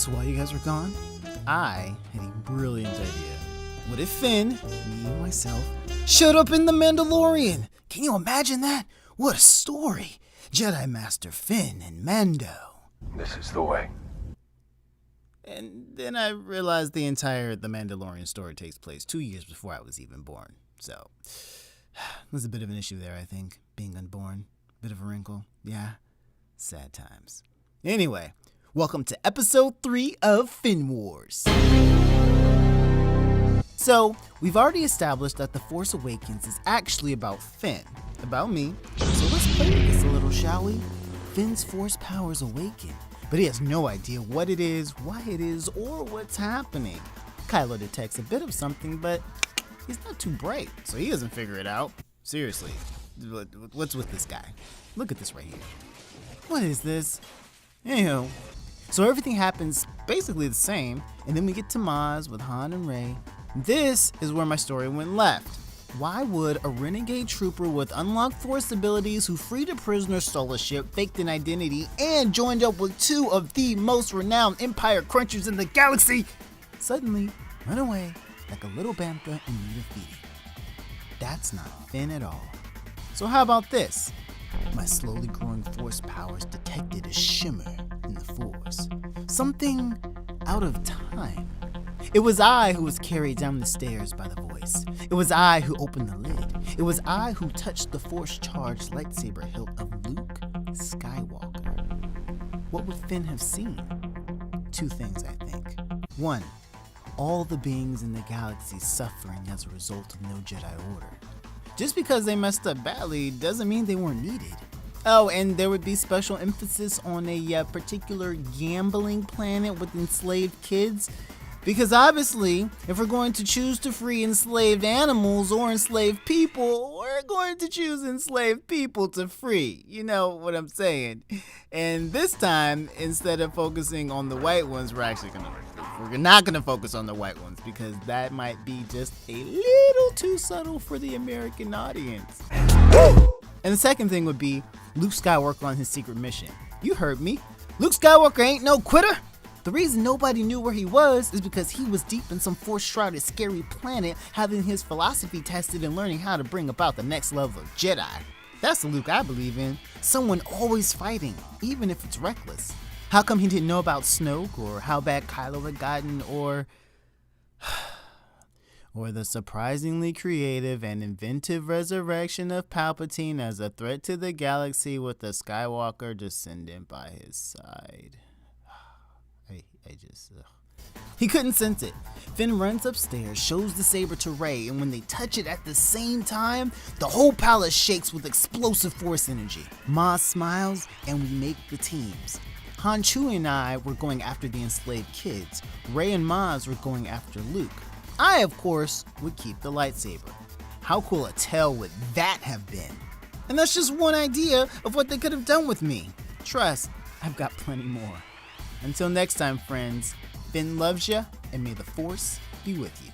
So while you guys were gone, I had a brilliant idea. What if Finn, me and myself, showed up in The Mandalorian? Can you imagine that? What a story! Jedi Master Finn and Mando. This is the way. And then I realized the entire The Mandalorian story takes place 2 years before I was even born. So, there's a bit of an issue there, I think. Being unborn. Bit of a wrinkle. Yeah. Sad times. Anyway, welcome to episode 3 of Finn Wars. So, we've already established that The Force Awakens is actually about Finn. About me. So let's play with this a little, shall we? Finn's Force powers awaken, but he has no idea what it is, why it is, or what's happening. Kylo detects a bit of something, but he's not too bright, so he doesn't figure it out. Seriously, what's with this guy? Look at this right here. What is this? Anywho, so everything happens basically the same, and then we get to Maz with Han and Rey. This is where my story went left. Why would a renegade trooper with unlocked Force abilities who freed a prisoner, stole a ship, faked an identity, and joined up with two of the most renowned Empire crunchers in the galaxy suddenly run away like a little bantha in need of feeding? That's not Finn at all. So how about this? My slowly growing Force powers detected a shimmer in the Force. Something out of time. It was I who was carried down the stairs by the voice. It was I who opened the lid. It was I who touched the Force-charged lightsaber hilt of Luke Skywalker. What would Finn have seen? Two things, I think. One, all the beings in the galaxy suffering as a result of no Jedi Order. Just because they messed up badly doesn't mean they weren't needed. Oh, and there would be special emphasis on a particular gambling planet with enslaved kids. Because obviously, if we're going to choose to free enslaved animals or enslaved people, we're going to choose enslaved people to free. You know what I'm saying? And this time, instead of focusing on the white ones, we're not gonna focus on the white ones because that might be just a little too subtle for the American audience. And the second thing would be Luke Skywalker on his secret mission. You heard me. Luke Skywalker ain't no quitter. The reason nobody knew where he was is because he was deep in some force-shrouded scary planet having his philosophy tested and learning how to bring about the next level of Jedi. That's the Luke I believe in. Someone always fighting, even if it's reckless. How come he didn't know about Snoke or how bad Kylo had gotten or the surprisingly creative and inventive resurrection of Palpatine as a threat to the galaxy with a Skywalker descendant by his side? He couldn't sense it. Finn runs upstairs, shows the saber to Rey, and when they touch it at the same time, the whole palace shakes with explosive Force energy. Maz smiles, and we make the teams. Han, Chewie, and I were going after the enslaved kids. Rey and Maz were going after Luke. I, of course, would keep the lightsaber. How cool a tale would that have been? And that's just one idea of what they could have done with me. Trust, I've got plenty more. Until next time, friends, Finn loves ya, and may the Force be with you.